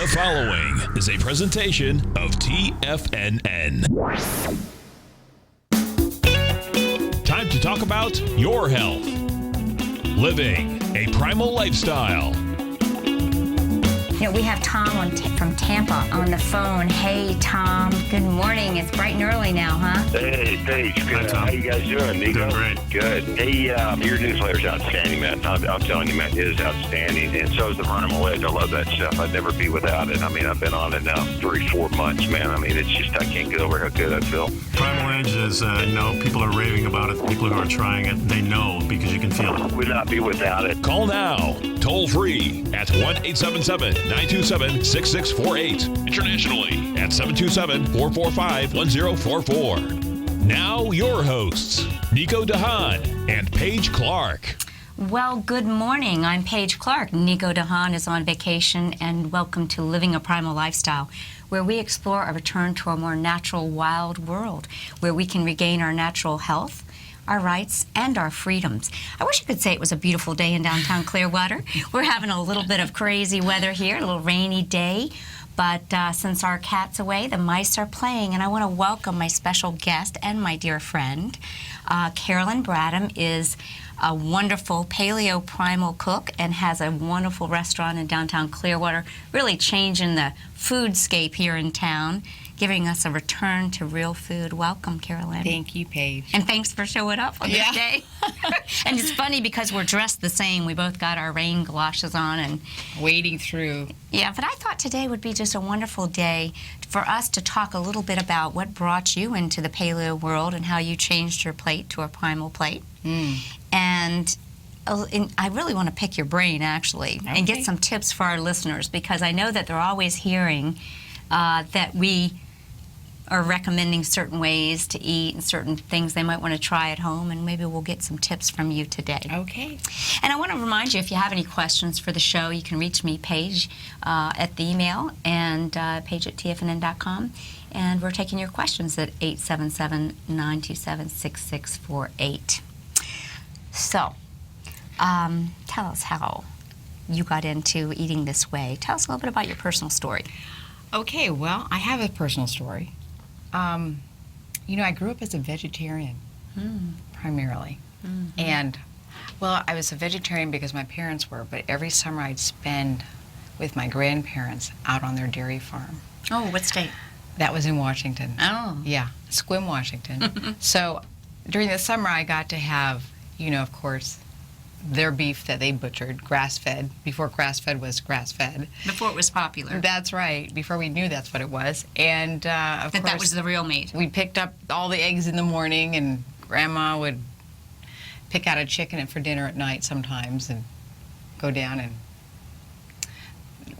The following is a presentation of TFNN. Time to talk about your health. Living a primal lifestyle. You know, we have Tom from Tampa on the phone. Hey, Tom. Good morning. It's bright and early now, huh? Hey, Paige. Good. Hi, Tom. How you guys doing, Nico? Doing great. Good. Hey, your newsletter's outstanding, man. I'm telling you, man, it is outstanding. And so is the Primal. I love that stuff. I'd never be without it. I mean, I've been on it now 3-4 months, man. I mean, it's just, I can't get over how good I feel. Primal Edge is, people are raving about it. People who are trying it, they know because you can feel it. Would not be without it. Call now, toll free at 1-877-927-6648. Internationally at 727-445-1044. Now your hosts, Nico Haan and Paige Clarke. Well, good morning. I'm Paige Clarke. Nico Haan is on vacation, and welcome to Living a Primal Lifestyle, where we explore a return to a more natural, wild world, where we can regain our natural health, our rights, and our freedoms. I wish I could say it was a beautiful day in downtown Clearwater. We're having a little bit of crazy weather here, a little rainy day, but since our cat's away, the mice are playing, and I want to welcome my special guest and my dear friend. Carolyn Bradham is a wonderful paleo primal cook and has a wonderful restaurant in downtown Clearwater, really changing the foodscape here in town, giving us a return to real food. Welcome, Carolyn. Thank you, Paige. And thanks for showing up on this day. And it's funny because we're dressed the same. We both got our rain galoshes on and Wading through. yeah, but I thought today would be just a wonderful day for us to talk a little bit about what brought you into the paleo world and how you changed your plate to a primal plate. And I really want to pick your brain, actually, and get some tips for our listeners, because I know that they're always hearing that we are recommending certain ways to eat and certain things they might want to try at home, and maybe we'll get some tips from you today. Okay. And I want to remind you, if you have any questions for the show, you can reach me, Paige, at the email, and paige@tfnn.com. And we're taking your questions at 877-927-6648. So, tell us how you got into eating this way. Tell us a little bit about your personal story. Okay, well, I have a personal story. I grew up as a vegetarian, primarily. And, well, I was a vegetarian because my parents were, but every summer I'd spend with my grandparents out on their dairy farm. Oh, what state? That was in Washington. Oh. Yeah, Sequim, Washington. So during the summer I got to have, of course, their beef that they butchered, grass-fed, before grass-fed was grass-fed. Before it was popular. That's right, before we knew that's what it was. And, of course, that was the real meat. we picked up all the eggs in the morning, and Grandma would pick out a chicken for dinner at night sometimes and go down and...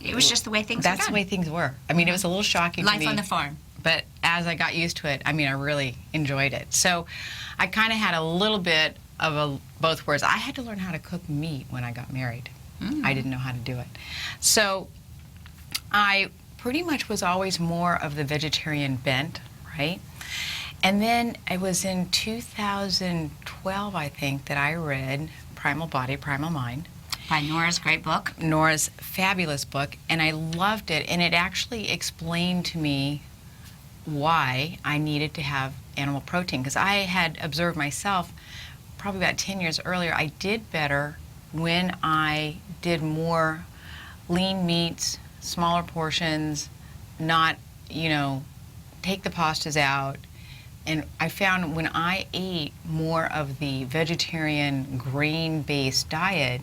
It was just the way things were That's done. the way things were. I mean, it was a little shocking to me. Life on the farm. But as I got used to it, I really enjoyed it. So I kind of had a little bit of both worlds. I had to learn how to cook meat when I got married. I didn't know how to do it. So I pretty much was always more of the vegetarian bent, right? And then it was in 2012, I think, that I read Primal Body, Primal Mind. By Nora's great book. Nora's fabulous book, and I loved it, and it actually explained to me why I needed to have animal protein, because I had observed myself probably about 10 years earlier, I did better when I did more lean meats, smaller portions, not, take the pastas out. And I found when I ate more of the vegetarian grain-based diet,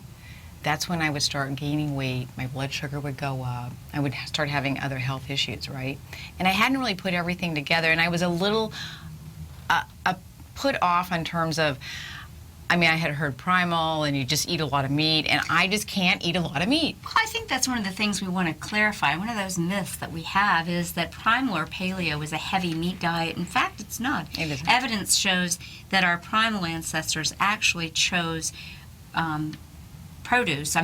that's when I would start gaining weight, my blood sugar would go up, I would start having other health issues, right? And I hadn't really put everything together, and I was a little put off in terms of, I had heard primal, and you just eat a lot of meat, and I just can't eat a lot of meat. Well, I think that's one of the things we want to clarify. One of those myths that we have is that primal or paleo is a heavy meat diet. In fact, it's not. It isn't. Evidence shows that our primal ancestors actually chose produce.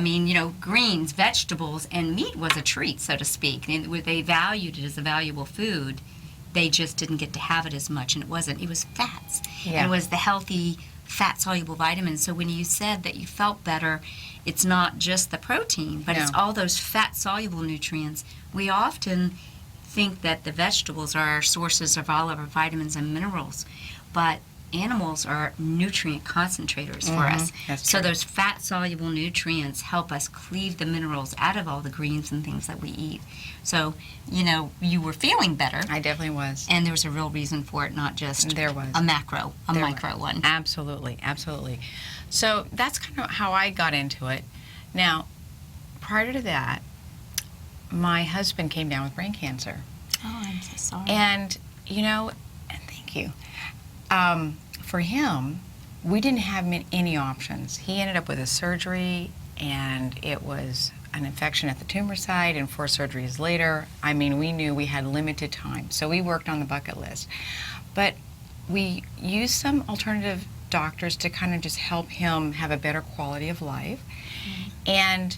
Greens, vegetables, and meat was a treat, so to speak. They valued it as a valuable food. They just didn't get to have it as much, and it was fats. Yeah. It was the healthy fat-soluble vitamins. So when you said that you felt better, it's not just the protein, but it's all those fat-soluble nutrients. We often think that the vegetables are our sources of all of our vitamins and minerals, but animals are nutrient concentrators for us. So those fat-soluble nutrients help us cleave the minerals out of all the greens and things that we eat. So, you were feeling better. I definitely was. And there was a real reason for it, not just There was. a macro, a micro one. Absolutely, absolutely. So that's kind of how I got into it. Now, prior to that, my husband came down with brain cancer. Oh, I'm so sorry. And, and thank you. For him, we didn't have any options. He ended up with a surgery, and it was an infection at the tumor site, and 4 surgeries later, I mean, we knew we had limited time. So we worked on the bucket list. But we used some alternative doctors to kind of just help him have a better quality of life. And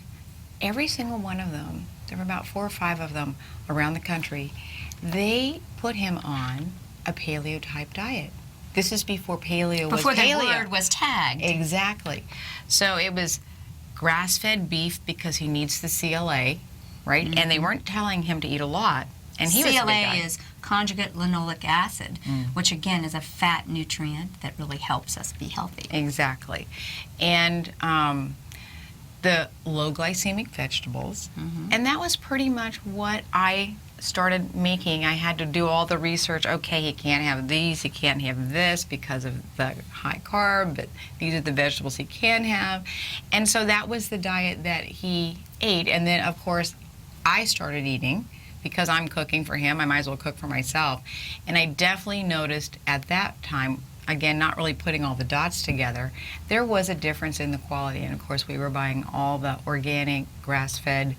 every single one of them, there were about 4 or 5 of them around the country, they put him on a paleo-type diet. This is before paleo was paleo. Before the word was tagged. Exactly. So it was grass-fed beef because he needs the CLA, right? And they weren't telling him to eat a lot. And he was a big guy. CLA is conjugate linoleic acid, which again is a fat nutrient that really helps us be healthy. Exactly. And the low glycemic vegetables. And that was pretty much what I started making. I had to do all the research. Okay, he can't have these, he can't have this because of the high carb, but these are the vegetables he can have. And so that was the diet that he ate. And then, of course, I started eating because I'm cooking for him. I might as well cook for myself. And I definitely noticed at that time, again, not really putting all the dots together, there was a difference in the quality. And of course, we were buying all the organic, grass-fed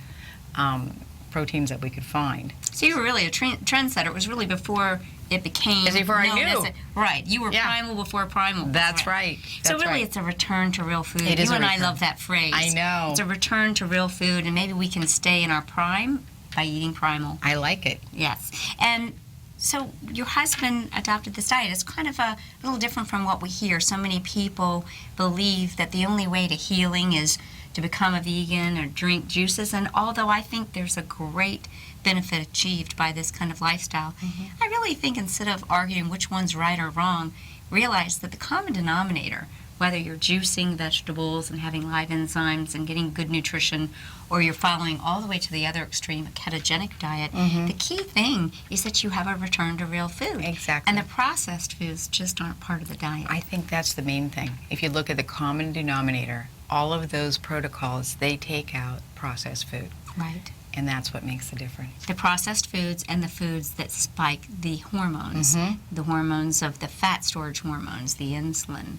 proteins that we could find. So you were really a trendsetter. It was really before it became before I known knew. as right. You were Primal before Primal. That's right. So really, it's a return to real food. It is you a and I return. love that phrase. I know. It's a return to real food, and maybe we can stay in our prime by eating Primal. I like it. Yes. And so your husband adopted this diet. It's kind of a little different from what we hear. So many people believe that the only way to healing is to become a vegan or drink juices. And although I think there's a great benefit achieved by this kind of lifestyle, I really think instead of arguing which one's right or wrong, realize that the common denominator, whether you're juicing vegetables and having live enzymes and getting good nutrition, or you're following all the way to the other extreme, a ketogenic diet, the key thing is that you have a return to real food. Exactly. And the processed foods just aren't part of the diet. I think that's the main thing. If you look at the common denominator, all of those protocols, they take out processed food. Right. And that's what makes the difference. The processed foods and the foods that spike the hormones, the hormones of the fat storage hormones, the insulin,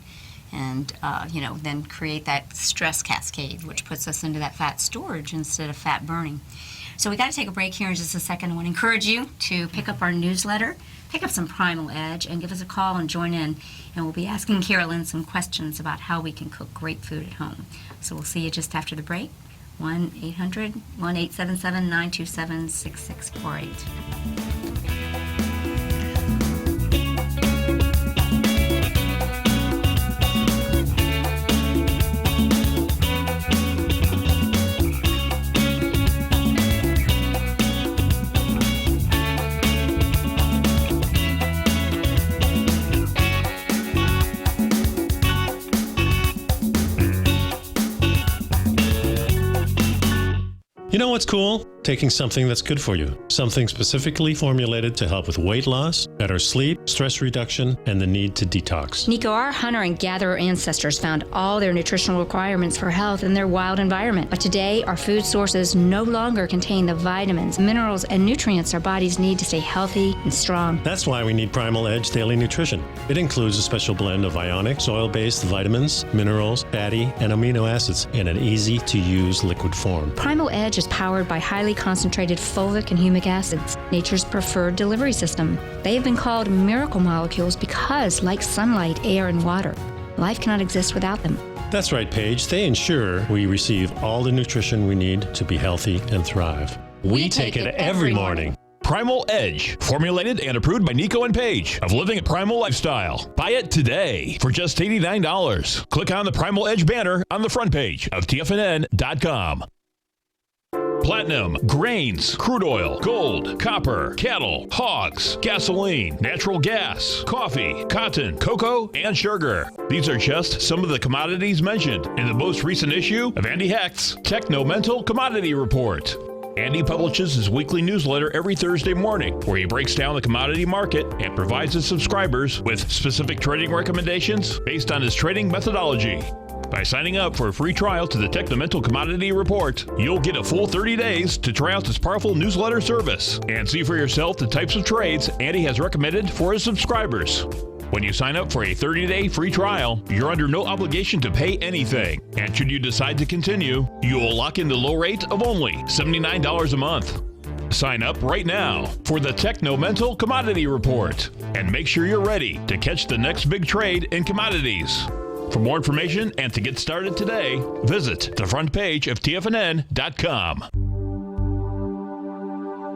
and then create that stress cascade, which puts us into that fat storage instead of fat burning. So we got to take a break here in just a second. I want to encourage you to pick up our newsletter, pick up some Primal Edge, and give us a call and join in. And we'll be asking Carolyn some questions about how we can cook great food at home. So we'll see you just after the break. 1-800-1877-927-6648. You know what's cool? Taking something that's good for you. Something specifically formulated to help with weight loss, better sleep, stress reduction, and the need to detox. Nico, our hunter and gatherer ancestors found all their nutritional requirements for health in their wild environment. But today, our food sources no longer contain the vitamins, minerals, and nutrients our bodies need to stay healthy and strong. That's why we need Primal Edge Daily Nutrition. It includes a special blend of ionic, soil-based vitamins, minerals, fatty, and amino acids in an easy-to-use liquid form. Primal Edge is powered by highly concentrated fulvic and humic acids, nature's preferred delivery system. They have been called miracle molecules because, like sunlight, air, and water, life cannot exist without them. That's right, Paige. They ensure we receive all the nutrition we need to be healthy and thrive. We take it every morning. Primal Edge, formulated and approved by Nico and Paige of Living a Primal Lifestyle. Buy it today for just $89. Click on the Primal Edge banner on the front page of TFNN.com. Platinum, grains, crude oil, gold, copper, cattle, hogs, gasoline, natural gas, coffee, cotton, cocoa, and sugar. These are just some of the commodities mentioned in the most recent issue of Andy Hecht's Techno-Mental Commodity Report. Andy publishes his weekly newsletter every Thursday morning, where he breaks down the commodity market and provides his subscribers with specific trading recommendations based on his trading methodology. By signing up for a free trial to the Techno-Mental Commodity Report, you'll get a full 30 days to try out this powerful newsletter service and see for yourself the types of trades Andy has recommended for his subscribers. When you sign up for a 30-day free trial, you're under no obligation to pay anything. And should you decide to continue, you will lock in the low rate of only $79 a month. Sign up right now for the Techno-Mental Commodity Report and make sure you're ready to catch the next big trade in commodities. For more information and to get started today, visit the front page of TFNN.com.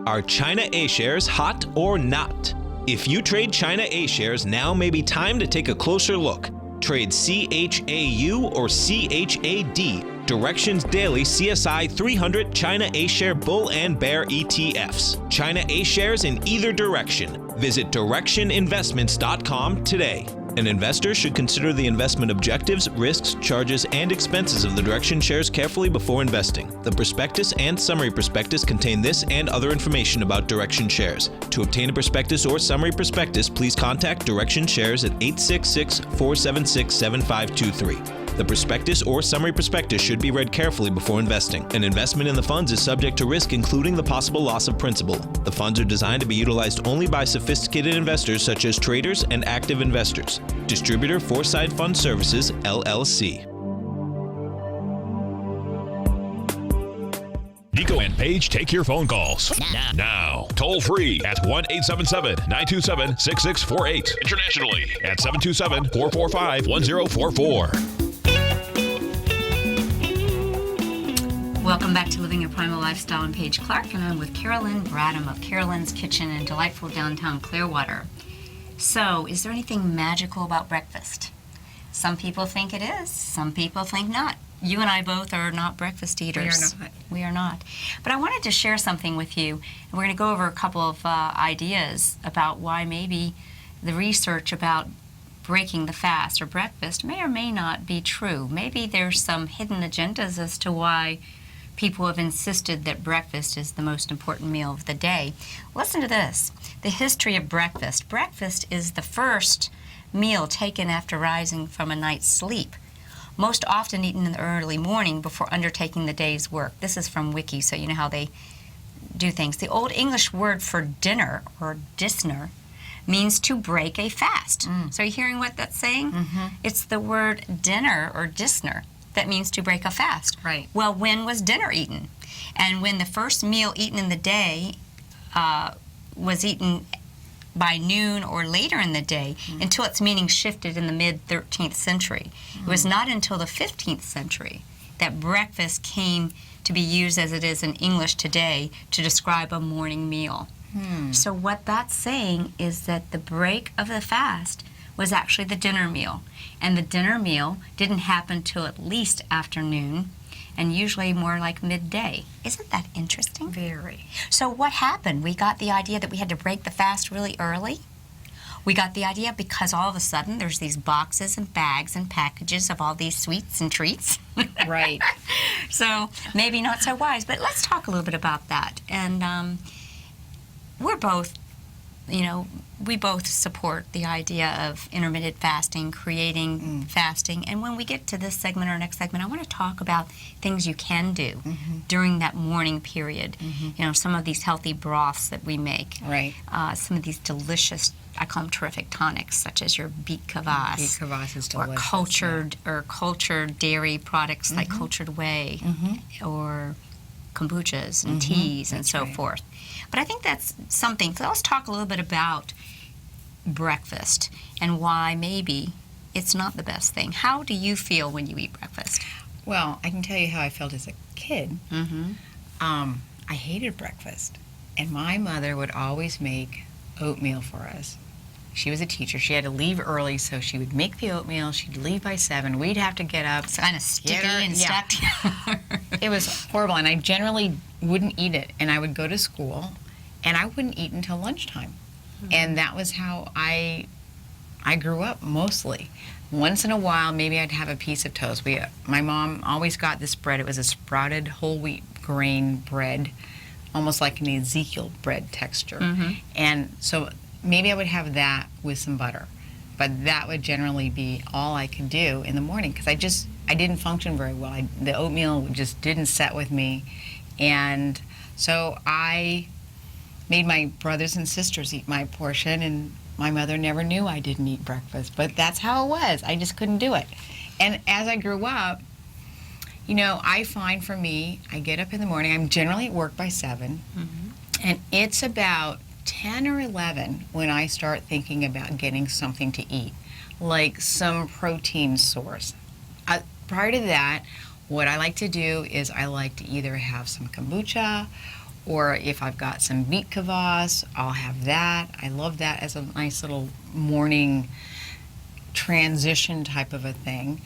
Are China A-shares hot or not? If you trade China A-shares, now may be time to take a closer look. Trade CHAU or CHAD, Directions Daily CSI 300 China A-share Bull and Bear ETFs. China A-shares in either direction. Visit directioninvestments.com today. An investor should consider the investment objectives, risks, charges, and expenses of the Direction shares carefully before investing. The prospectus and summary prospectus contain this and other information about Direction shares. To obtain a prospectus or summary prospectus, please contact Direction shares at 866-476-7523. The prospectus or summary prospectus should be read carefully before investing. An investment in the funds is subject to risk, including the possible loss of principal. The funds are designed to be utilized only by sophisticated investors such as traders and active investors. Distributor Foreside Fund Services, LLC. Nico and Paige take your phone calls now. Toll free at 1-877-927-6648. Internationally at 727-445-1044. Welcome back to Living a Primal Lifestyle. I'm Paige Clarke, and I'm with Carolyn Bradham of Carolyn's Kitchen in delightful downtown Clearwater. So, is there anything magical about breakfast? Some people think it is, some people think not. You and I both are not breakfast eaters. We are not. But I wanted to share something with you, and we're going to go over a couple of ideas about why maybe the research about breaking the fast or breakfast may or may not be true. Maybe there's some hidden agendas as to why people have insisted that breakfast is the most important meal of the day. Listen to this. The history of breakfast. Breakfast is the first meal taken after rising from a night's sleep, most often eaten in the early morning before undertaking the day's work. This is from Wiki, so you know how they do things. The Old English word for dinner, or disner, means to break a fast. So are you hearing what that's saying? It's the word dinner, or disner, that means to break a fast. Right. Well, when was dinner eaten? And when the first meal eaten in the day was eaten by noon or later in the day, until its meaning shifted in the mid-13th century. It was not until the 15th century that breakfast came to be used as it is in English today to describe a morning meal. So what that's saying is that the break of the fast was actually the dinner meal. And the dinner meal didn't happen till at least afternoon, and usually more like midday. Isn't that interesting? Very. So what happened? We got the idea that we had to break the fast really early. We got the idea because all of a sudden there's these boxes and bags and packages of all these sweets and treats. Right. So maybe not so wise, but let's talk a little bit about that. And we're both, we both support the idea of intermittent fasting, creating fasting. And when we get to this segment or next segment, I want to talk about things you can do during that morning period. Some of these healthy broths that we make. Right. Some of these delicious, I call them terrific tonics, such as your beet kvass. Beet kvass is Or delicious. cultured dairy products like cultured whey or kombuchas and teas and so forth. But I think that's something. So let's talk a little bit about breakfast and why maybe it's not the best thing. How do you feel when you eat breakfast? Well, I can tell you how I felt as a kid. I hated breakfast. And my mother would always make oatmeal for us. She was a teacher. She had to leave early, so she would make the oatmeal. She'd leave by 7. We'd have to get up. It's kind of sticky and stuck together. It was horrible, and I generally wouldn't eat it. And I would go to school, and I wouldn't eat until lunchtime. And that was how I grew up, mostly. Once in a while, maybe I'd have a piece of toast. My mom always got this bread. It was a sprouted whole wheat grain bread, almost like an Ezekiel bread texture. And so maybe I would have that with some butter. But that would generally be all I could do in the morning, because I didn't function very well. The oatmeal just didn't set with me. And so I made my brothers and sisters eat my portion, and my mother never knew I didn't eat breakfast, but that's how it was. I just couldn't do it. And as I grew up, you know, I find for me, I get up in the morning, I'm generally at work by 7, and it's about 10 or 11 when I start thinking about getting something to eat, like some protein source. Prior to that, what I like to do is I like to either have some kombucha, or if I've got some beet kvass, I'll have that. I love that as a nice little morning transition type of a thing.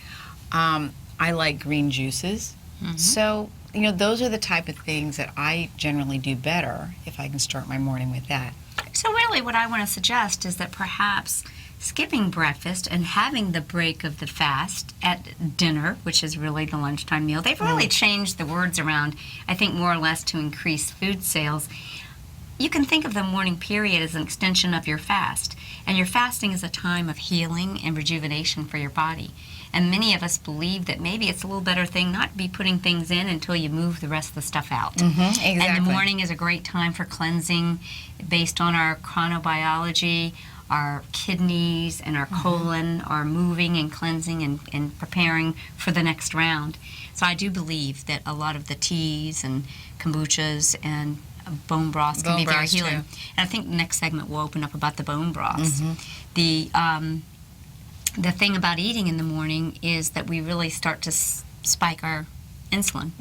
I like green juices. So, you know, those are the type of things that I generally do better if I can start my morning with that. So really what I want to suggest is that perhaps skipping breakfast and having the break of the fast at dinner, which is really the lunchtime meal. They've really changed the words around, I think, more or less to increase food sales. You can think of the morning period as an extension of your fast. And your fasting is a time of healing and rejuvenation for your body. And many of us believe that maybe it's a little better thing not to be putting things in until you move the rest of the stuff out. Exactly. And the morning is a great time for cleansing based on our chronobiology. Our kidneys and our colon are moving and cleansing and preparing for the next round. So I do believe that a lot of the teas and kombuchas and bone broths can be very healing. And I think the next segment will open up about the bone broths. The thing about eating in the morning is that we really start to spike our insulin.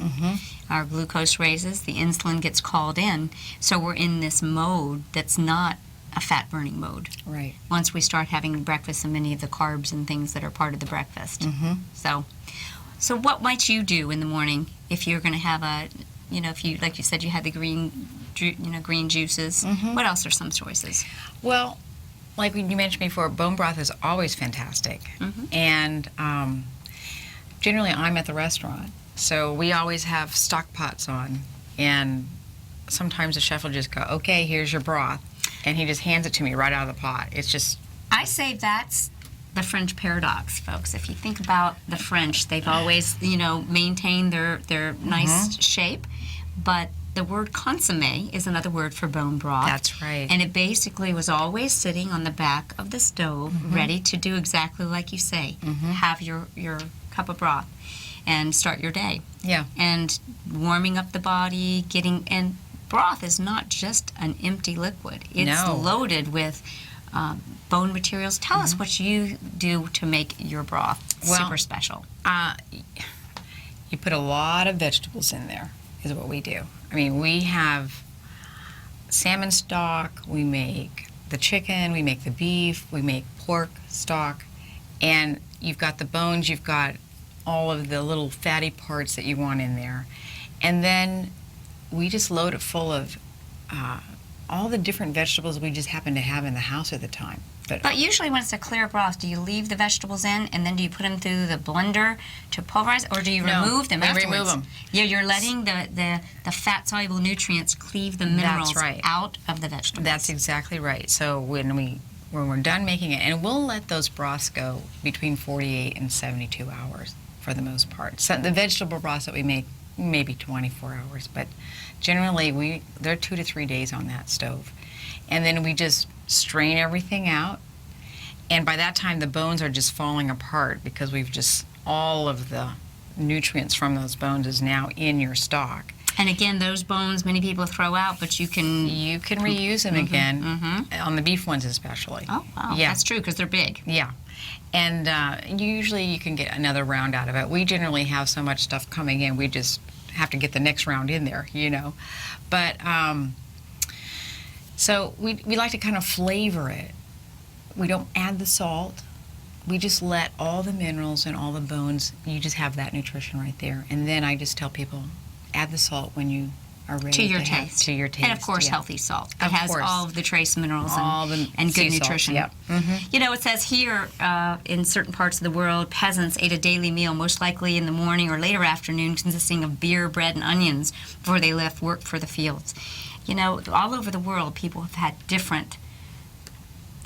Our glucose raises, the insulin gets called in, so we're in this mode that's not a fat-burning mode. Right. Once we start having breakfast and many of the carbs and things that are part of the breakfast. So what might you do in the morning if you're going to have a, you know, if you, like you said, you had the green juices. What else are some choices? Well, like you mentioned before, bone broth is always fantastic. And generally I'm at the restaurant, so we always have stock pots on, and sometimes the chef will just go, okay, here's your broth. And he just hands it to me right out of the pot. It's just... I say that's the French paradox, folks. If you think about the French, they've always, you know, maintained their nice shape. But the word consommé is another word for bone broth. That's right. And it basically was always sitting on the back of the stove, ready to do exactly like you say. Have your cup of broth and start your day. Yeah. And warming up the body, and broth is not just an empty liquid. It's loaded with bone materials. Tell us what you do to make your broth super special. You put a lot of vegetables in there, is what we do. I mean, we have salmon stock, we make the chicken, we make the beef, we make pork stock, and you've got the bones, you've got all of the little fatty parts that you want in there. And then we just load it full of all the different vegetables we just happen to have in the house at the time. But usually when it's a clear broth, do you leave the vegetables in and then do you put them through the blender to pulverize, or do you remove them afterwards? Remove them. Yeah, you're letting the fat-soluble nutrients cleave the minerals out of the vegetables. That's exactly right. So when we're done making it, and we'll let those broths go between 48 and 72 hours for the most part. So the vegetable broths that we make, maybe 24 hours, but generally they're 2 to 3 days on that stove. And then we just strain everything out, and by that time the bones are just falling apart because all of the nutrients from those bones is now in your stock. And again, those bones many people throw out, but you can reuse them again, on the beef ones especially. Oh, wow. Yeah. That's true, because they're big. Yeah. And usually you can get another round out of it. We generally have so much stuff coming in, we just have to get the next round in there, you know. But So we like to kind of flavor it. We don't add the salt. We just let all the minerals and all the bones, you just have that nutrition right there. And then I just tell people, add the salt when you are ready to your taste. To your taste. And of course, healthy salt. It has all of the trace minerals and good nutrition. Yep. You know, it says here in certain parts of the world, peasants ate a daily meal, most likely in the morning or later afternoon, consisting of beer, bread, and onions before they left work for the fields. You know, all over the world, people have had different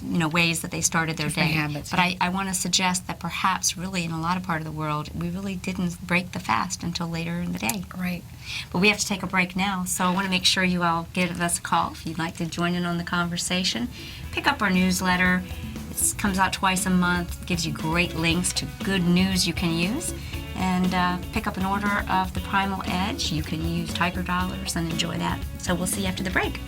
ways that they started their day. Habits, but I want to suggest that perhaps really in a lot of part of the world, we really didn't break the fast until later in the day. Right. But we have to take a break now, so I want to make sure you all give us a call if you'd like to join in on the conversation. Pick up our newsletter. It comes out twice a month, gives you great links to good news you can use. And pick up an order of the Primal Edge. You can use Tiger Dollars and enjoy that. So we'll see you after the break.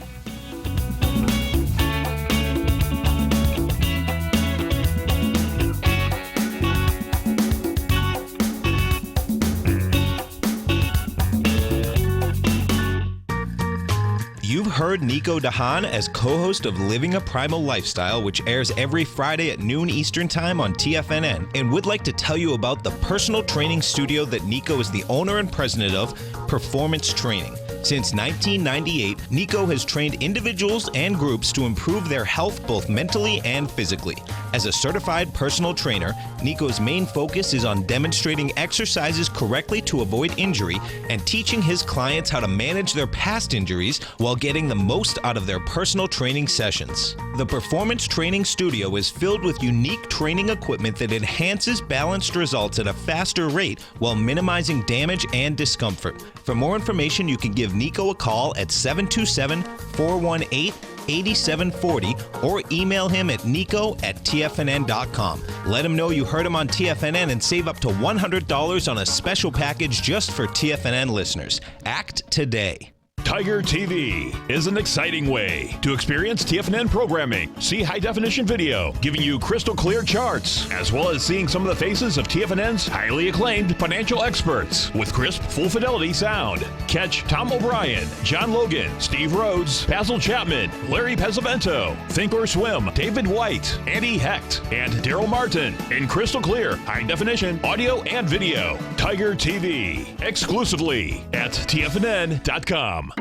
You've heard Nico Haan as co-host of Living a Primal Lifestyle, which airs every Friday at noon Eastern Time on TFNN, and would like to tell you about the personal training studio that Nico is the owner and president of, Performance Training. Since 1998, Nico has trained individuals and groups to improve their health both mentally and physically. As a certified personal trainer, Nico's main focus is on demonstrating exercises correctly to avoid injury and teaching his clients how to manage their past injuries while getting the most out of their personal training sessions. The Performance Training Studio is filled with unique training equipment that enhances balanced results at a faster rate while minimizing damage and discomfort. For more information, you can give Nico a call at 727-418-8740 or email him at nico@tfnn.com. Let him know you heard him on TFNN and save up to $100 on a special package just for TFNN listeners. Act today. Tiger TV is an exciting way to experience TFNN programming. See high-definition video, giving you crystal clear charts, as well as seeing some of the faces of TFNN's highly acclaimed financial experts with crisp, full-fidelity sound. Catch Tom O'Brien, John Logan, Steve Rhodes, Basil Chapman, Larry Pesavento, Think or Swim, David White, Andy Hecht, and Daryl Martin in crystal clear, high-definition audio and video. Tiger TV, exclusively at TFNN.com.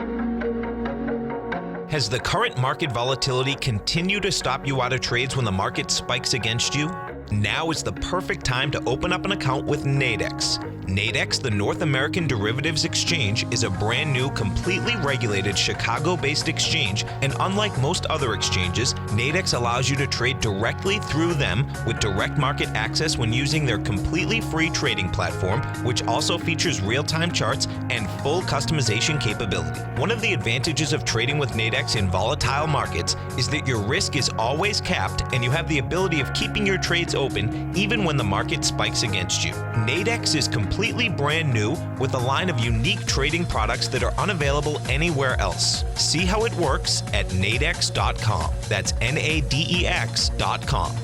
Has the current market volatility continued to stop you out of trades when the market spikes against you? Now is the perfect time to open up an account with Nadex. Nadex, the North American Derivatives Exchange, is a brand new, completely regulated Chicago-based exchange, and unlike most other exchanges, Nadex allows you to trade directly through them with direct market access when using their completely free trading platform, which also features real-time charts and full customization capability. One of the advantages of trading with Nadex in volatile markets is that your risk is always capped and you have the ability of keeping your trades open even when the market spikes against you. Nadex is completely brand new with a line of unique trading products that are unavailable anywhere else. See how it works at nadex.com. That's NADEX.com.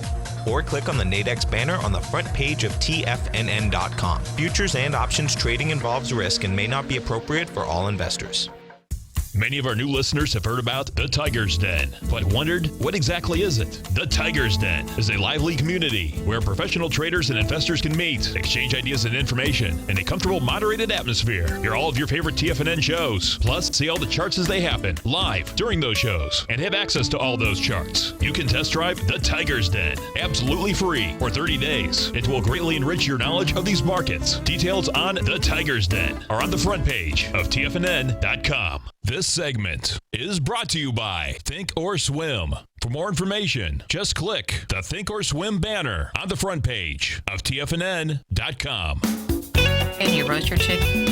Or click on the Nadex banner on the front page of TFNN.com. Futures and options trading involves risk and may not be appropriate for all investors. Many of our new listeners have heard about the Tiger's Den, but wondered, what exactly is it? The Tiger's Den is a lively community where professional traders and investors can meet, exchange ideas and information in a comfortable, moderated atmosphere. Hear all of your favorite TFNN shows, plus see all the charts as they happen live during those shows, and have access to all those charts. You can test drive the Tiger's Den absolutely free for 30 days. It will greatly enrich your knowledge of these markets. Details on the Tiger's Den are on the front page of TFNN.com. This segment is brought to you by Think or Swim. For more information, just click the Think or Swim banner on the front page of TFNN.com. And you roast your chicken.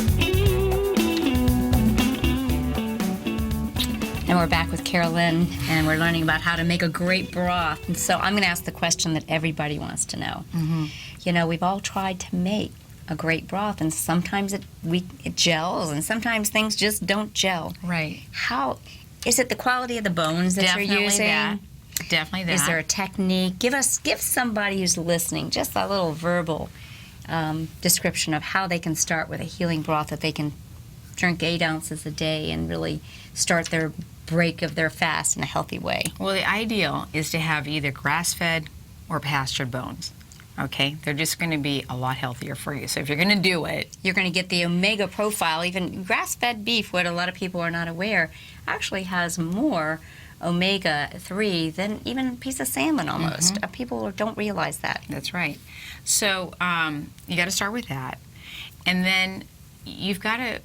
And we're back with Carolyn, and we're learning about how to make a great broth. And so I'm going to ask the question that everybody wants to know. Mm-hmm. You know, we've all tried to make a great broth, and sometimes it gels, and sometimes things just don't gel. Right. How is it? The quality of the bones that Definitely you're using? Definitely that. Is there a technique? Give somebody who's listening just a little verbal description of how they can start with a healing broth that they can drink 8 ounces a day and really start their break of their fast in a healthy way. Well, the ideal is to have either grass-fed or pastured bones. Okay, they're just going to be a lot healthier for you. So if you're going to do it, You're going to get the omega profile. Even grass-fed beef, what a lot of people are not aware, actually has more omega-3 than even a piece of salmon almost. People don't realize that. that's right. So you got to start with that, and then you've got to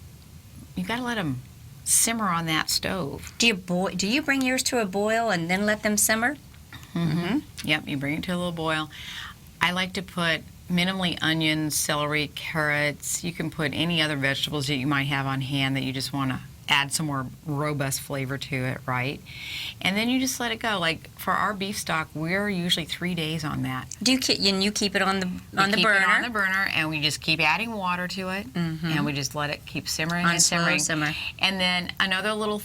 let them simmer on that stove. Do you bring yours to a boil and then let them simmer? Yep, you bring it to a little boil. I like to put minimally onions, celery, carrots. You can put any other vegetables that you might have on hand that you just want to add some more robust flavor to it, right? And then you just let it go. Like for our beef stock, we're usually 3 days on that. You keep it on the burner? Keep it on the burner, and we just keep adding water to it, and we just let it keep simmering On and slow simmering. simmer. And then another little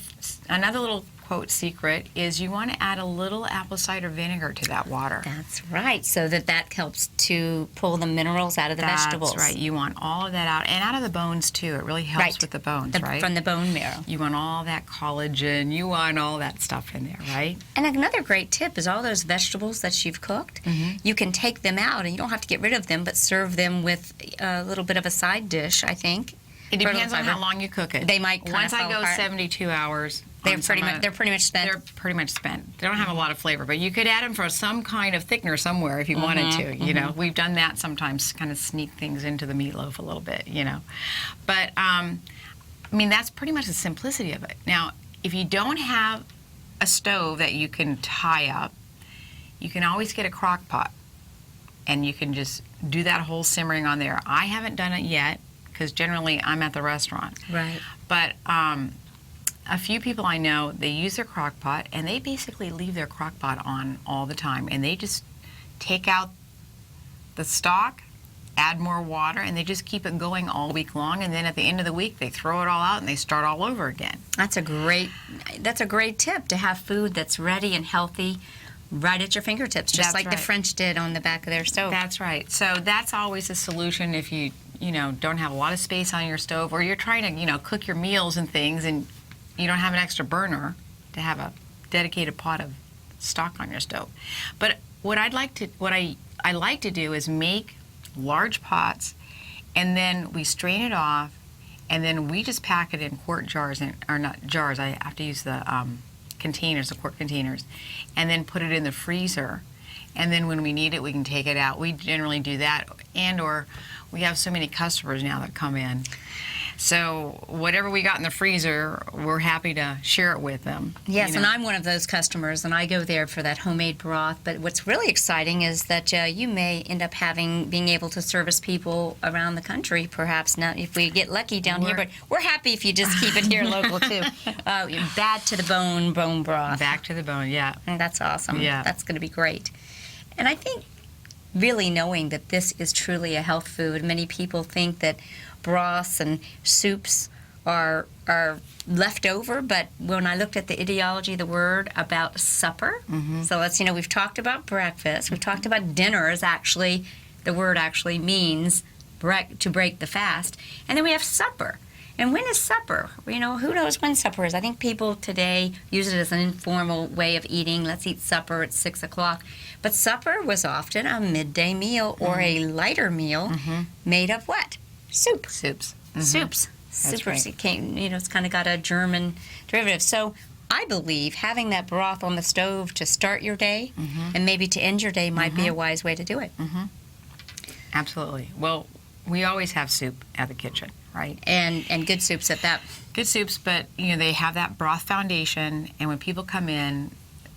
quote secret is you want to add a little apple cider vinegar to that water. That's right, so that helps to pull the minerals out of the vegetables. That's right. You want all of that out, and out of the bones too. It really helps Right. with the bones, right? From the bone marrow. You want all that collagen. You want all that stuff in there, right? And another great tip is all those vegetables that you've cooked, you can take them out, and you don't have to get rid of them, but serve them with a little bit of a side dish, I think. It depends on how long you cook it. They might kinda Once I fall go apart. 72 hours, They're on pretty some much of- they're pretty much spent. They're pretty much spent. They don't have a lot of flavor, but you could add them for some kind of thickener somewhere if you wanted to. You know, we've done that sometimes, kind of sneak things into the meatloaf a little bit. You know, but I mean that's pretty much the simplicity of it. Now, if you don't have a stove that you can tie up, you can always get a crock pot, and you can just do that whole simmering on there. I haven't done it yet because generally I'm at the restaurant. Right. But a few people I know, they use their crock pot, and they basically leave their crock pot on all the time, and they just take out the stock, add more water, and they just keep it going all week long, and then at the end of the week they throw it all out and they start all over again. That's a great tip, to have food that's ready and healthy right at your fingertips, just That's like the right. French did on the back of their stove. That's right. So that's always a solution if you don't have a lot of space on your stove, or you're trying to cook your meals and things, and you don't have an extra burner to have a dedicated pot of stock on your stove. But what I like to do is make large pots, and then we strain it off, and then we just pack it in quart jars, or not jars. I have to use the containers, the quart containers, and then put it in the freezer. And then when we need it, we can take it out. We generally do that, or we have so many customers now that come in. So whatever we got in the freezer, we're happy to share it with them. Yes, and I'm one of those customers, and I go there for that homemade broth. But what's really exciting is that you may end up being able to service people around the country, perhaps not if we get lucky down here. But we're happy if you just keep it here local too. Bad to the bone broth. Back to the bone, yeah. And that's awesome. Yeah. That's going to be great. And I think really knowing that this is truly a health food, many people think that broths and soups are left over, but when I looked at the ideology of the word about supper, so let's, we've talked about breakfast, we've talked about dinners, actually, the word actually means to break the fast, and then we have supper. And when is supper? Who knows when supper is? I think people today use it as an informal way of eating. Let's eat supper at 6 o'clock. But supper was often a midday meal or a lighter meal made of what? Soup. Soups. Soups. That's Soups right. came, it's kind of got a German derivative. So I believe having that broth on the stove to start your day and maybe to end your day might be a wise way to do it. Absolutely. Well, we always have soup at the kitchen, right? And good soups at that. Good soups, but they have that broth foundation, and when people come in,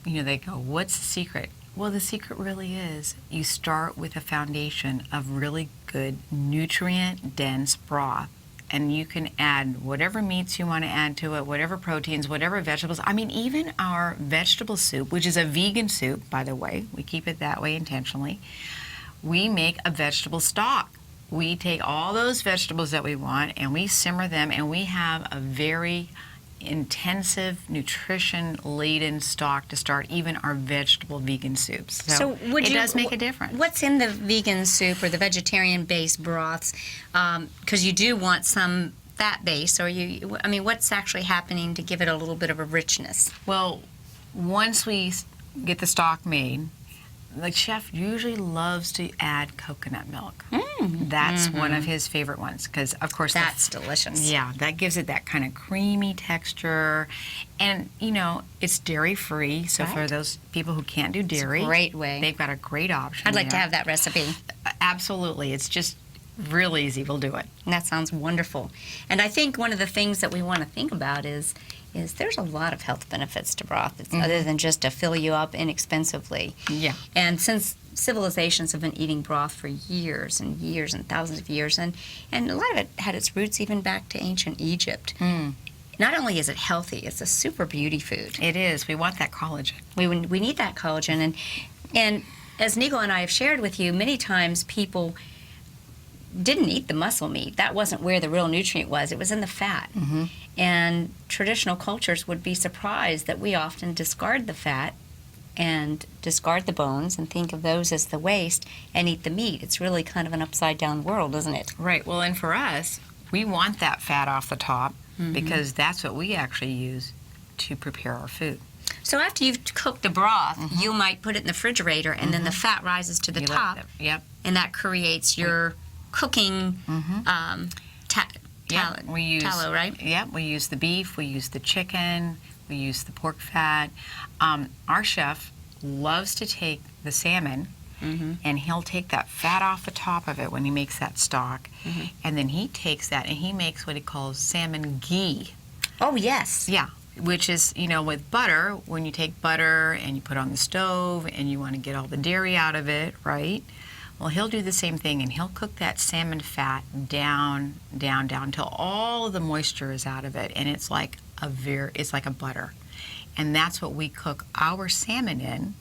they go, "What's the secret?" Well, the secret really is you start with a foundation of really good nutrient-dense broth, and you can add whatever meats you want to add to it, whatever proteins, whatever vegetables. I mean, even our vegetable soup, which is a vegan soup, by the way, we keep it that way intentionally. We make a vegetable stock. We take all those vegetables that we want and we simmer them, and we have a very intensive, nutrition-laden stock to start even our vegetable vegan soups. So it does make a difference. What's in the vegan soup or the vegetarian-based broths? Because you do want some fat base, or what's actually happening to give it a little bit of a richness? Well, once we get the stock made, the chef usually loves to add coconut milk. That's one of his favorite ones because, of course, that's delicious. Yeah, that gives it that kind of creamy texture. And, it's dairy-free, so for those people who can't do dairy, it's a great way. They've got a great option. I'd like to have that recipe. Absolutely. It's just real easy. We'll do it. That sounds wonderful. And I think one of the things that we want to think about is there's a lot of health benefits to broth. It's other than just to fill you up inexpensively. Yeah. And since civilizations have been eating broth for years and years and thousands of years, and a lot of it had its roots even back to ancient Egypt. Not only is it healthy, it's a super beauty food. It is. We want that collagen. We need that collagen. And as Nico and I have shared with you, many times people didn't eat the muscle meat. That wasn't where the real nutrient was. It was in the fat. And traditional cultures would be surprised that we often discard the fat and discard the bones and think of those as the waste and eat the meat. It's really kind of an upside down world, isn't it? Right. Well, and for us, we want that fat off the top because that's what we actually use to prepare our food. So after you've cooked the broth, you might put it in the refrigerator, and then the fat rises to the top. Yep. And that creates your cooking We use tallow, right? Yep. We use the beef. We use the chicken. We use the pork fat. Our chef loves to take the salmon, and he'll take that fat off the top of it when he makes that stock, and then he takes that and he makes what he calls salmon ghee. Oh, yes. Yeah. Which is, with butter, when you take butter and you put it on the stove and you want to get all the dairy out of it, right? Well, he'll do the same thing, and he'll cook that salmon fat down until all of the moisture is out of it, and it's like a butter. And that's what we cook our salmon in,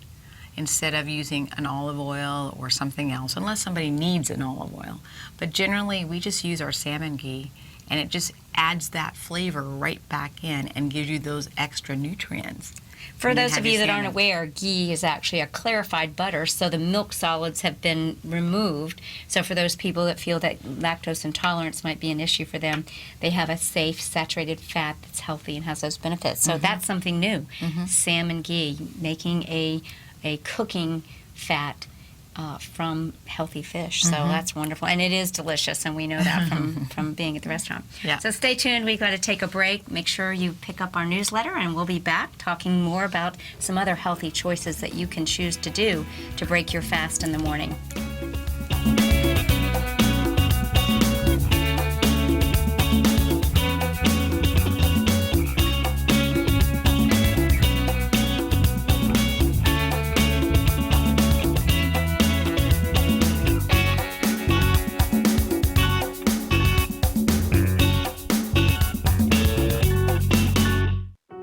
instead of using an olive oil or something else, unless somebody needs an olive oil. But generally, we just use our salmon ghee, and it just adds that flavor right back in and gives you those extra nutrients. For those of you that aren't aware, ghee is actually a clarified butter, so the milk solids have been removed. So for those people that feel that lactose intolerance might be an issue for them, they have a safe, saturated fat that's healthy and has those benefits. So that's something new. Salmon ghee, making a cooking fat from healthy fish. So that's wonderful. And it is delicious, and we know that from being at the restaurant. Yeah. So stay tuned. We've got to take a break. Make sure you pick up our newsletter, and we'll be back talking more about some other healthy choices that you can choose to do to break your fast in the morning.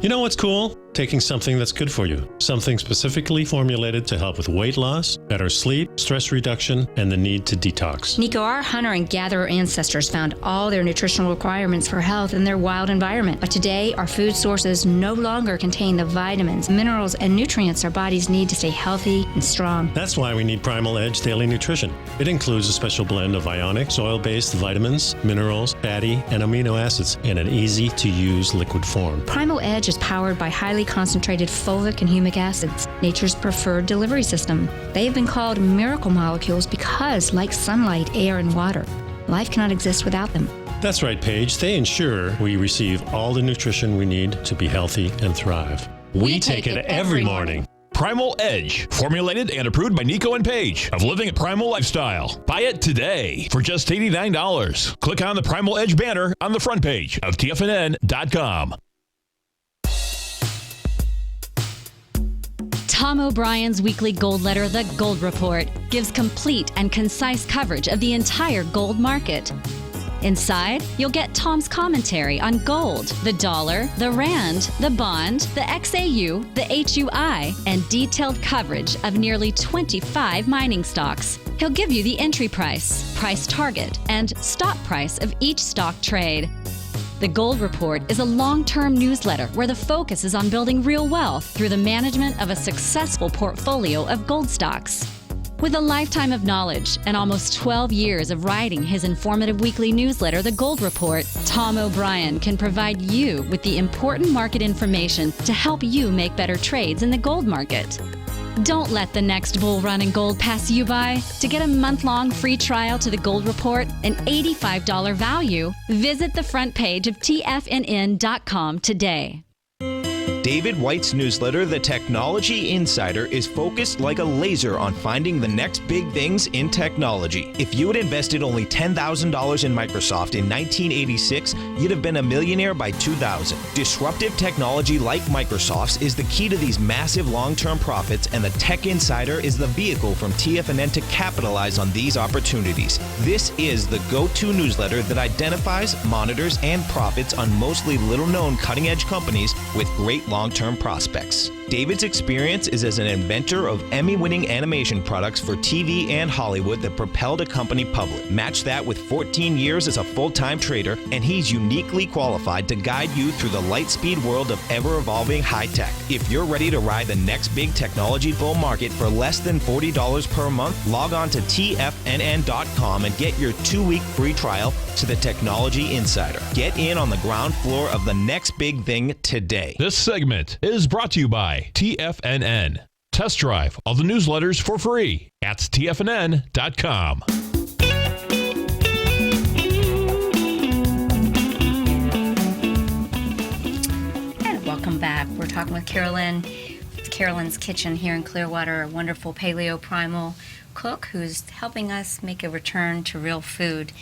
You know what's cool? Taking something that's good for you. Something specifically formulated to help with weight loss, better sleep, stress reduction, and the need to detox. Nico, our hunter and gatherer ancestors found all their nutritional requirements for health in their wild environment. But today, our food sources no longer contain the vitamins, minerals, and nutrients our bodies need to stay healthy and strong. That's why we need Primal Edge Daily Nutrition. It includes a special blend of ionic, soil-based vitamins, minerals, fatty, and amino acids in an easy-to-use liquid form. Primal Edge is powered by highly concentrated fulvic and humic acids, nature's preferred delivery system. They have been called miracle molecules because, like sunlight, air, and water, life cannot exist without them. That's right, Paige. They ensure we receive all the nutrition we need to be healthy and thrive. We take it every morning. Primal Edge, formulated and approved by Nico and Paige of Living a Primal Lifestyle. Buy it today for just $89. Click on the Primal Edge banner on the front page of TFNN.com. Tom O'Brien's weekly gold letter, The Gold Report, gives complete and concise coverage of the entire gold market. Inside, you'll get Tom's commentary on gold, the dollar, the rand, the bond, the XAU, the HUI, and detailed coverage of nearly 25 mining stocks. He'll give you the entry price, price target, and stop price of each stock trade. The Gold Report is a long-term newsletter where the focus is on building real wealth through the management of a successful portfolio of gold stocks. With a lifetime of knowledge and almost 12 years of writing his informative weekly newsletter, The Gold Report, Tom O'Brien can provide you with the important market information to help you make better trades in the gold market. Don't let the next bull run in gold pass you by. To get a month-long free trial to The Gold Report, an $85 value, visit the front page of TFNN.com today. David White's newsletter, The Technology Insider, is focused like a laser on finding the next big things in technology. If you had invested only $10,000 in Microsoft in 1986, you'd have been a millionaire by 2000. Disruptive technology like Microsoft's is the key to these massive long-term profits, and the Tech Insider is the vehicle from TFNN to capitalize on these opportunities. This is the go-to newsletter that identifies, monitors, and profits on mostly little-known cutting-edge companies with great long-term prospects. David's experience is as an inventor of Emmy-winning animation products for TV and Hollywood that propelled a company public. Match that with 14 years as a full-time trader, and he's uniquely qualified to guide you through the light-speed world of ever-evolving high-tech. If you're ready to ride the next big technology bull market for less than $40 per month, log on to TFNN.com and get your 2-week free trial to the Technology Insider. Get in on the ground floor of the next big thing today. This segment is brought to you by TFNN. Test drive all the newsletters for free at TFNN.com. And welcome back. We're talking with Carolyn, Carolyn's Kitchen here in Clearwater, a wonderful paleo primal cook who's helping us make a return to real food.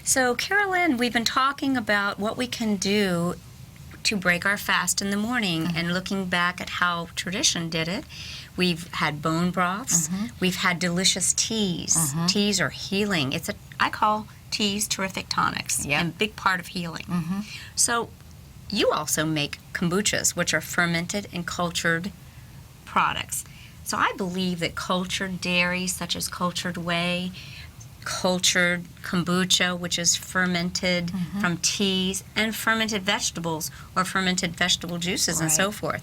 So, Carolyn, we've been talking about what we can do to break our fast in the morning, and looking back at how tradition did it. We've had bone broths. We've had delicious teas. Teas are healing. I call teas terrific tonics, and a big part of healing. So you also make kombuchas, which are fermented and cultured products. So I believe that cultured dairy, such as cultured whey, cultured kombucha, which is fermented from teas, and fermented vegetables or fermented vegetable juices and so forth.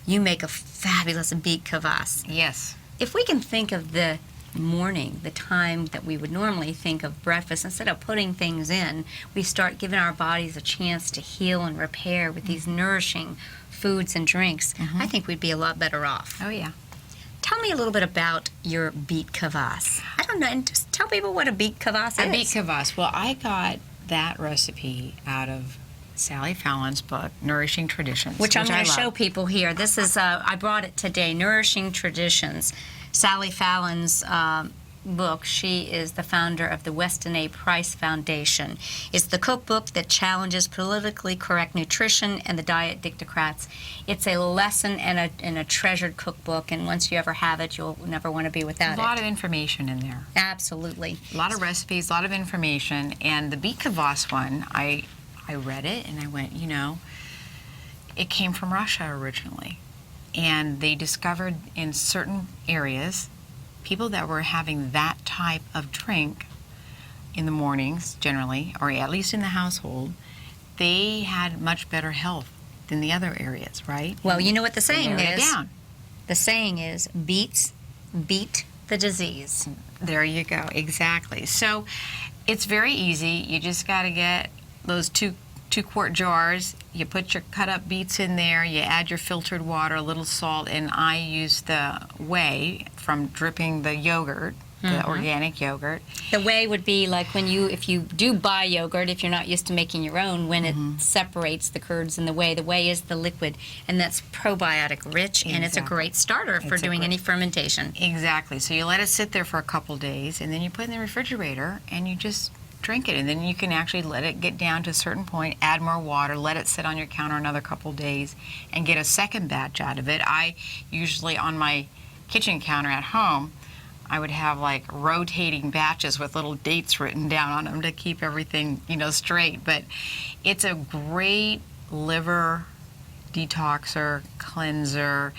You make a fabulous beet kvass. Yes. If we can think of the morning, the time that we would normally think of breakfast, instead of putting things in, we start giving our bodies a chance to heal and repair with these nourishing foods and drinks, I think we'd be a lot better off. Oh, yeah. Tell me a little bit about your beet kvass. I don't know, and just tell people what a beet kvass is. A beet kvass. Well, I got that recipe out of Sally Fallon's book, Nourishing Traditions, which I'm going to I show love. people here. This is, I brought it today, Nourishing Traditions. Sally Fallon's book. She is the founder of the Weston A. Price Foundation. It's the cookbook that challenges politically correct nutrition and the diet dictocrats. It's a lesson and a treasured cookbook, and once you ever have it, you'll never want to be without it. A lot of information in there. Absolutely. A lot of recipes, a lot of information. And the beet kvass one, I read it and I went, you know, it came from Russia originally. And they discovered in certain areas people that were having that type of drink in the mornings generally, or at least in the household, they had much better health than the other areas, right? Well, you know what the saying Narrowed it is? down. The saying is, beet the disease. There you go, exactly. So it's very easy. You just got to get those two quart jars. You put your cut up beets in there. You add your filtered water, a little salt, and I use the whey from dripping the yogurt, the organic yogurt. The whey would be like if you do buy yogurt, if you're not used to making your own, when it separates the curds and the whey. The whey is the liquid, and that's probiotic rich, and it's a great starter for doing any fermentation. Exactly. So you let it sit there for a couple days, and then you put it in the refrigerator, and you just drink it. And then you can actually let it get down to a certain point, add more water, let it sit on your counter another couple days, and get a second batch out of it. I usually, on my kitchen counter at home, I would have like rotating batches with little dates written down on them to keep everything, straight. But it's a great liver detoxer, cleanser.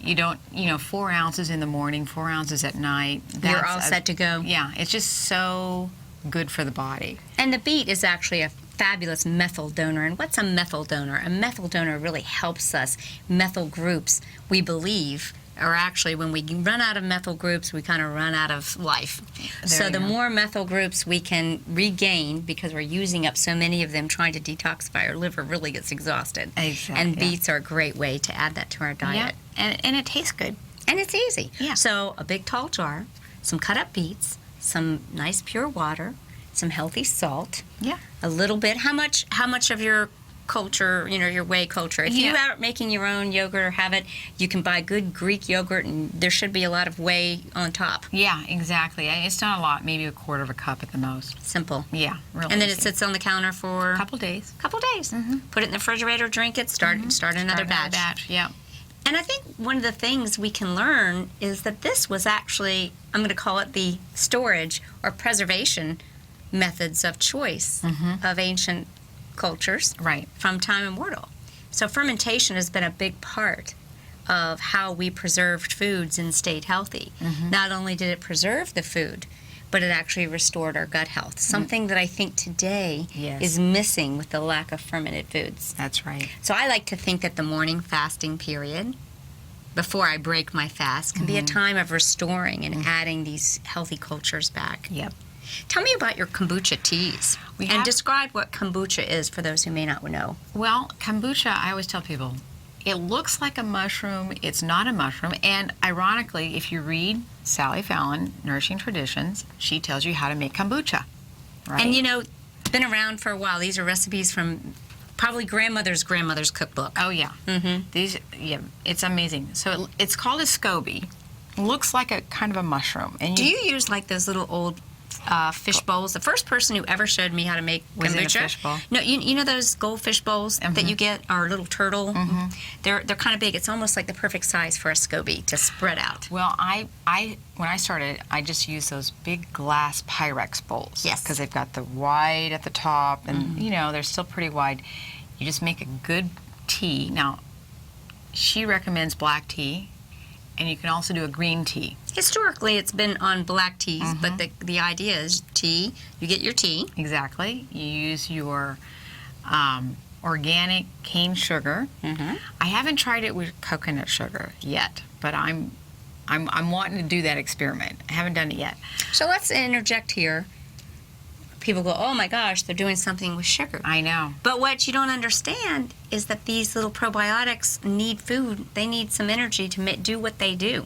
You don't, 4 ounces in the morning, 4 ounces at night. You're all set to go. Yeah, it's just so good for the body. And the beet is actually a fabulous methyl donor. And what's a methyl donor? A methyl donor really helps us, methyl groups, we believe, or actually when we run out of methyl groups, we kind of run out of life. So the more methyl groups we can regain, because we're using up so many of them trying to detoxify, our liver really gets exhausted. Exactly. And beets are a great way to add that to our diet. And it tastes good. And it's easy. Yeah. So a big tall jar, some cut up beets, some nice pure water, some healthy salt. Yeah. A little bit. How much of your culture, your whey culture? If you are making your own yogurt or have it, you can buy good Greek yogurt, and there should be a lot of whey on top. Yeah, exactly. It's not a lot, maybe a quarter of a cup at the most. Simple. Yeah, really. And then it easy. sits on the counter for a couple days. Put it in the refrigerator, drink it, start another batch. Yeah. And I think one of the things we can learn is that this was actually, I'm going to call it the storage or preservation methods of choice of ancient cultures from time immemorial. So fermentation has been a big part of how we preserved foods and stayed healthy. Not only did it preserve the food, but it actually restored our gut health, something that I think today is missing with the lack of fermented foods. That's right. So I like to think that the morning fasting period, before I break my fast, can be a time of restoring and adding these healthy cultures back. Yep. Tell me about your kombucha teas and describe what kombucha is for those who may not know. Well, kombucha, I always tell people, it looks like a mushroom. It's not a mushroom. And ironically, if you read Sally Fallon, Nourishing Traditions, she tells you how to make kombucha. Right? And been around for a while. These are recipes from probably grandmother's cookbook. Oh, yeah. It's amazing. So it's called a SCOBY. It looks like a kind of a mushroom. And do you use like those little old fish bowls? The first person who ever showed me how to make was kombucha. In a fish bowl? No, you know those goldfish bowls that you get, or little turtle? They're kind of big. It's almost like the perfect size for a SCOBY to spread out. Well, when I started, I just used those big glass Pyrex bowls. Yes. Because they've got the wide at the top, and they're still pretty wide. You just make a good tea. Now, she recommends black tea, and you can also do a green tea. Historically, it's been on black teas, but the idea is tea. You get your tea. Exactly. You use your organic cane sugar. I haven't tried it with coconut sugar yet, but I'm wanting to do that experiment. I haven't done it yet. So let's interject here. People go, oh my gosh, they're doing something with sugar. I know. But what you don't understand is that these little probiotics need food. They need some energy to do what they do.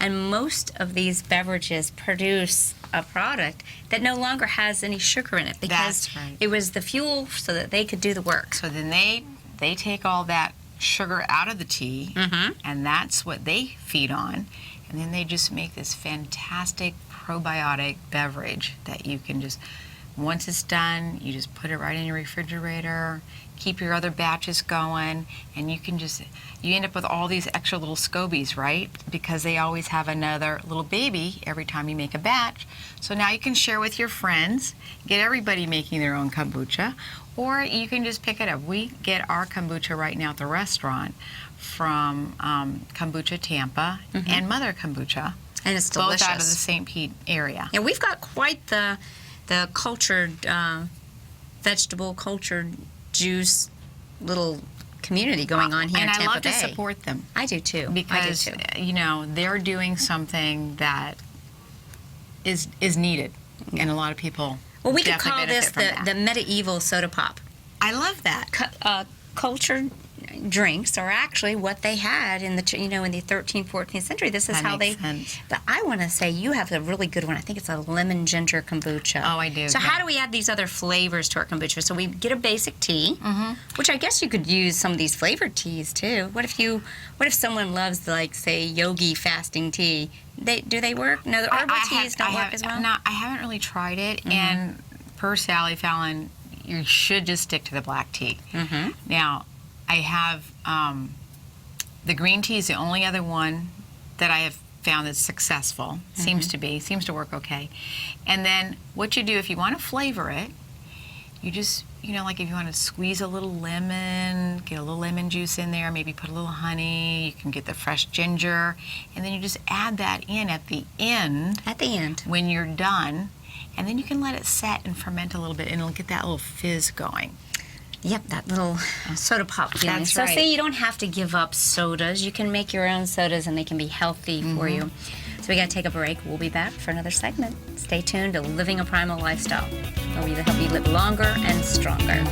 And most of these beverages produce a product that no longer has any sugar in it because it was the fuel so that they could do the work. So then they take all that sugar out of the tea, and that's what they feed on. And then they just make this fantastic probiotic beverage that you can just, once it's done, you just put it right in your refrigerator, keep your other batches going, and you end up with all these extra little SCOBYs, right? Because they always have another little baby every time you make a batch. So now you can share with your friends, get everybody making their own kombucha, or you can just pick it up. We get our kombucha right now at the restaurant from Kombucha Tampa and Mother Kombucha. And it's delicious. Both out of the St. Pete area. And we've got quite the cultured, vegetable cultured juice little community going on here in Tampa Bay. And I love to support them. I do too. Because, they're doing something that is needed. And a lot of people Well, we could definitely call this benefit from the medieval soda pop. I love that. Cultured drinks are actually what they had in the in the 13th, 14th century. This is That how makes they. sense. But I want to say you have a really good one. I think it's a lemon ginger kombucha. Oh, I do. So yeah. how do we add these other flavors to our kombucha? So we get a basic tea, which I guess you could use some of these flavored teas too. What if someone loves say yogi fasting tea? Do they work? No, the herbal teas don't work as well. No, I haven't really tried it. And per Sally Fallon, you should just stick to the black tea. Now, I have the green tea is the only other one that I have found that's successful. Seems to work okay. And then what you do if you want to flavor it, you just like if you want to squeeze a little lemon, get a little lemon juice in there, maybe put a little honey. You can get the fresh ginger, and then you just add that in at the end. At the end, when you're done, and then you can let it set and ferment a little bit, and it'll get that little fizz going. Yep, that little soda pop feeling. That's so right. see, you don't have to give up sodas. You can make your own sodas and they can be healthy for you. So we got to take a break. We'll be back for another segment. Stay tuned to Living a Primal Lifestyle. We'll help you live longer and stronger.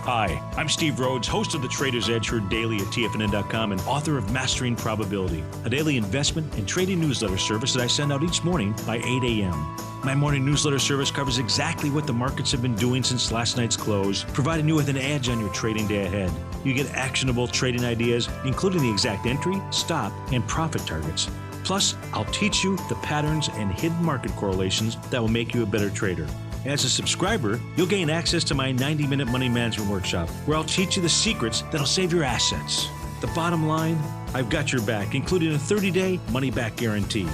Hi, I'm Steve Rhodes, host of the Trader's Edge heard daily at TFNN.com and author of Mastering Probability, a daily investment and trading newsletter service that I send out each morning by 8 a.m. My morning newsletter service covers exactly what the markets have been doing since last night's close, providing you with an edge on your trading day ahead. You get actionable trading ideas, including the exact entry, stop, and profit targets. Plus, I'll teach you the patterns and hidden market correlations that will make you a better trader. As a subscriber, you'll gain access to my 90-minute money management workshop, where I'll teach you the secrets that'll save your assets. The bottom line, I've got your back, including a 30-day money-back guarantee.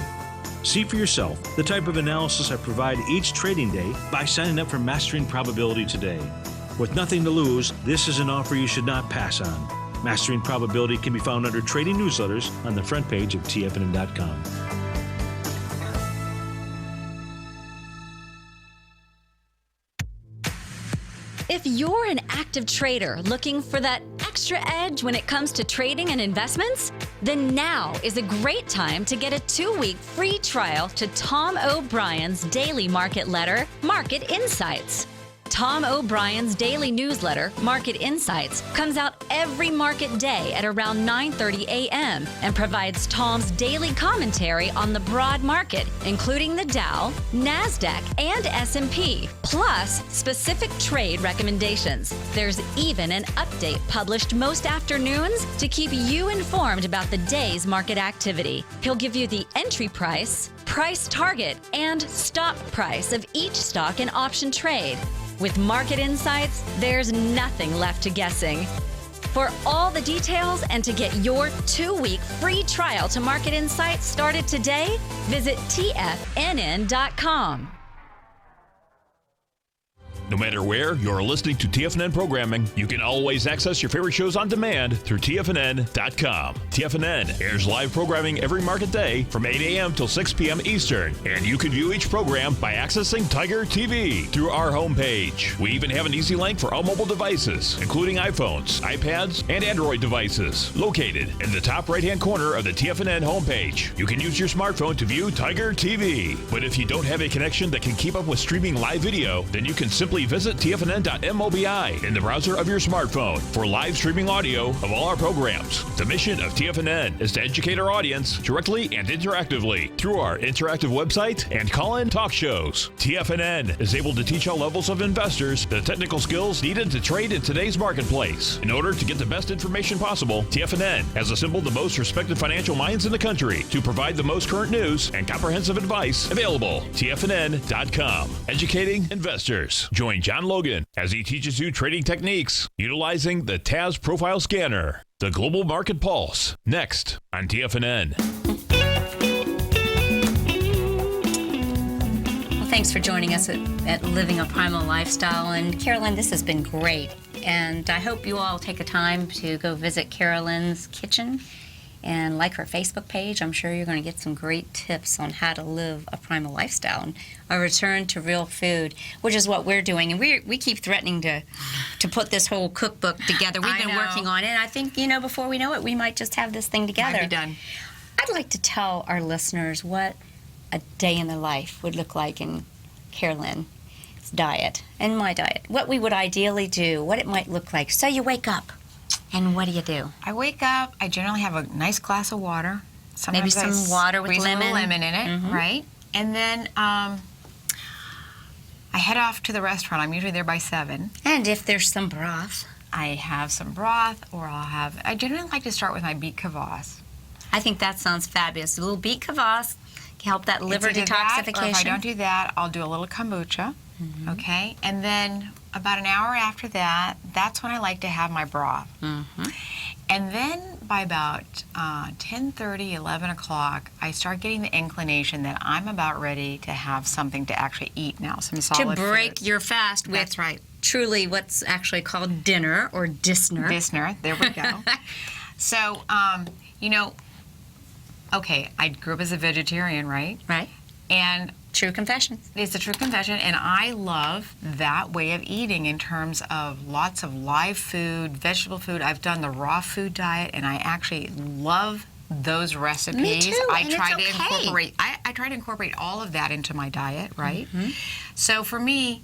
See for yourself the type of analysis I provide each trading day by signing up for Mastering Probability today. With nothing to lose, this is an offer you should not pass on. Mastering Probability can be found under Trading Newsletters on the front page of TFNN.com. If you're an active trader looking for that extra edge when it comes to trading and investments, then now is a great time to get a 2-week free trial to Tom O'Brien's daily market letter, Market Insights. Tom O'Brien's daily newsletter, Market Insights, comes out every market day at around 9:30 a.m. and provides Tom's daily commentary on the broad market, including the Dow, NASDAQ, and S&P, plus specific trade recommendations. There's even an update published most afternoons to keep you informed about the day's market activity. He'll give you the entry price, price target, and stop price of each stock and option trade. With Market Insights, there's nothing left to guessing. For all the details and to get your 2-week free trial to Market Insights started today, visit TFNN.com. No matter where you're listening to TFNN programming, you can always access your favorite shows on demand through TFNN.com. TFNN airs live programming every market day from 8 a.m. till 6 p.m. Eastern, and you can view each program by accessing Tiger TV through our homepage. We even have an easy link for all mobile devices, including iPhones, iPads, and Android devices, located in the top right-hand corner of the TFNN homepage. You can use your smartphone to view Tiger TV. But if you don't have a connection that can keep up with streaming live video, then you can simply visit TFNN.mobi in the browser of your smartphone for live streaming audio of all our programs. The mission of TFNN is to educate our audience directly and interactively through our interactive website and call-in talk shows. TFNN is able to teach all levels of investors the technical skills needed to trade in today's marketplace. In order to get the best information possible, TFNN has assembled the most respected financial minds in the country to provide the most current news and comprehensive advice available. TFNN.com, educating investors. Join John Logan as he teaches you trading techniques utilizing the TAS Profile Scanner. The Global Market Pulse, next on TFNN. Well, thanks for joining us at Living a Primal Lifestyle. And Carolyn, this has been great. And I hope you all take a time to go visit Carolyn's kitchen and like her Facebook page. I'm sure you're going to get some great tips on how to live a primal lifestyle and a return to real food, which is what we're doing. And we keep threatening to put this whole cookbook together. We've been working on it. And I think, before we know it, we might just have this thing together. Might be done. I'd like to tell our listeners what a day in the life would look like in Carolyn's diet and my diet, what we would ideally do, what it might look like. So you wake up. And what do you do? I wake up, I generally have a nice glass of water. Sometimes maybe some water with squeeze a lemon. little lemon in it, right? And then I head off to the restaurant. I'm usually there by 7. And if there's some broth. I have some broth, or I generally like to start with my beet kvass. I think that sounds fabulous. A little beet kvass can help that liver It's either detoxification. That, or if I don't do that, I'll do a little kombucha, okay? And then about an hour after that, that's when I like to have my broth. And then by about 10:30, 11 o'clock, I start getting the inclination that I'm about ready to have something to actually eat now, some solid To break food. your fast with That's right. truly what's actually called dinner or Disner. Disner, there we go. So, okay, I grew up as a vegetarian, right? Right. And True confession. it's a true confession, and I love that way of eating in terms of lots of live food, vegetable food. I've done the raw food diet, and I actually love those recipes. Me too, I and it's try to okay. incorporate. I try to incorporate all of that into my diet, right? So for me,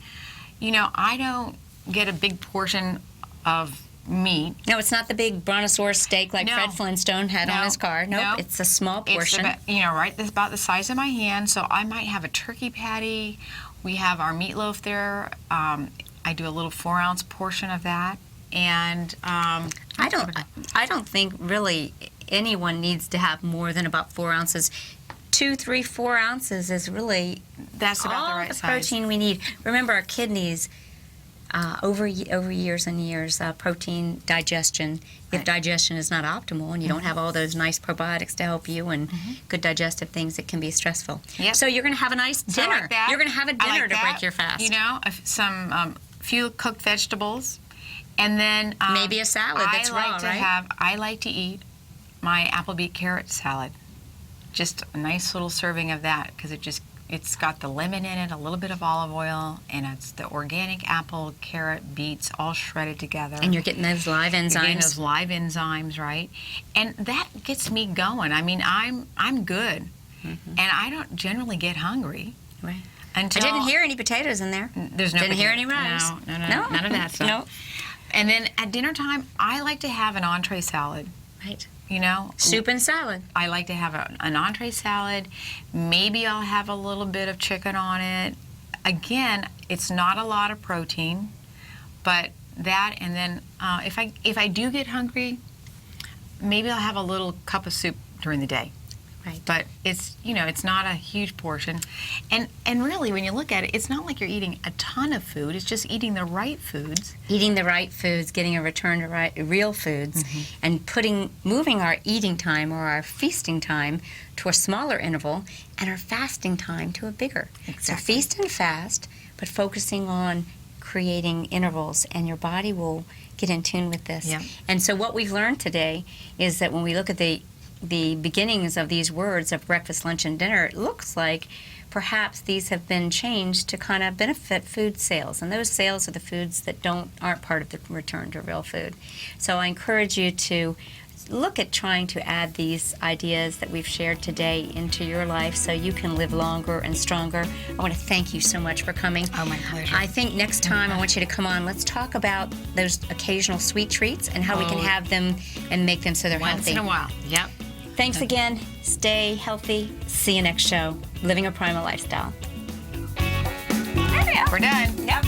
I don't get a big portion of meat. No, it's not the big brontosaurus steak like No. Fred Flintstone had on his car. Nope, No. it's a small portion. It's about, this about the size of my hand. So I might have a turkey patty. We have our meatloaf there. I do a little 4-ounce portion of that, and I don't think really anyone needs to have more than about 4 ounces. 2, 3, 4 ounces is really that's about all the right the size. protein we need. Remember, our kidneys, over years and years, protein digestion. If digestion is not optimal and you don't have all those nice probiotics to help you and good digestive things, it can be stressful. Yep. So you're going to have a nice So dinner. like that. You're going to have a I dinner like to that. break your fast. Some few cooked vegetables, and then Maybe a salad that's raw, right? I like to eat my apple beet carrot salad. Just a nice little serving of that because it's got the lemon in it, a little bit of olive oil, and it's the organic apple, carrot, beets all shredded together. And you're getting those live enzymes. You're getting those live enzymes, right? And that gets me going. I mean, I'm good, and I don't generally get hungry. Right. Until I didn't hear any potatoes in there. There's no Didn't hear potato- any rice. No, none of that stuff. No. And then at dinner time, I like to have an entree salad. Right. Soup and salad. I like to have an entree salad. Maybe I'll have a little bit of chicken on it. Again, it's not a lot of protein, but that, and then if I do get hungry, maybe I'll have a little cup of soup during the day. Right. But it's it's not a huge portion, and really when you look at it, it's not like you're eating a ton of food. It's just eating the right foods. Eating the right foods, getting a return to real foods, and moving our eating time or our feasting time to a smaller interval, and our fasting time to a bigger. Exactly. So feast and fast, but focusing on creating intervals, and your body will get in tune with this. Yeah. And so what we've learned today is that when we look at the beginnings of these words of breakfast, lunch, and dinner, it looks like perhaps these have been changed to kind of benefit food sales, and those sales are the foods that aren't part of the return to real food. So I encourage you to look at trying to add these ideas that we've shared today into your life so you can live longer and stronger. I want to thank you so much for coming. Oh, my pleasure. I think next time I want you to come on. Let's talk about those occasional sweet treats and how we can have them and make them so they're Once healthy. in a while. Yep. Thanks again. Stay healthy. See you next show. Living a Primal Lifestyle. We're done. Yep.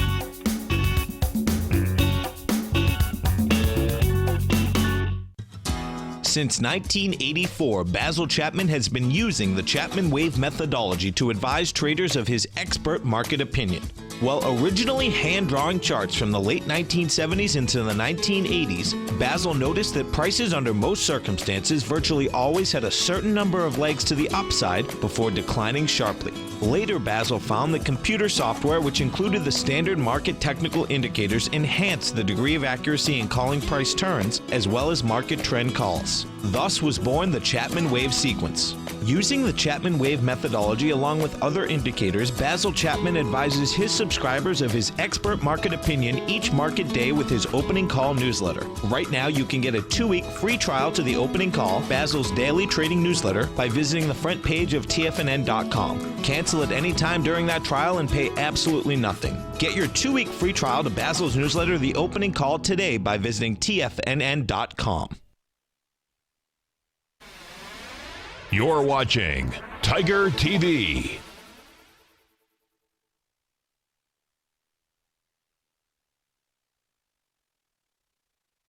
Since 1984, Basil Chapman has been using the Chapman Wave methodology to advise traders of his expert market opinion. While originally hand-drawing charts from the late 1970s into the 1980s, Basil noticed that prices under most circumstances virtually always had a certain number of legs to the upside before declining sharply. Later, Basil found that computer software, which included the standard market technical indicators, enhanced the degree of accuracy in calling price turns, as well as market trend calls. Thus was born the Chapman Wave sequence. Using the Chapman Wave methodology along with other indicators, Basil Chapman advises his subscribers of his expert market opinion each market day with his opening call newsletter. Right now, you can get a 2-week free trial to the opening call, Basil's daily trading newsletter, by visiting the front page of TFNN.com. Cancel at any time during that trial and pay absolutely nothing. Get your 2-week free trial to Basil's newsletter, The Opening Call, today by visiting TFNN.com. You're watching Tiger TV.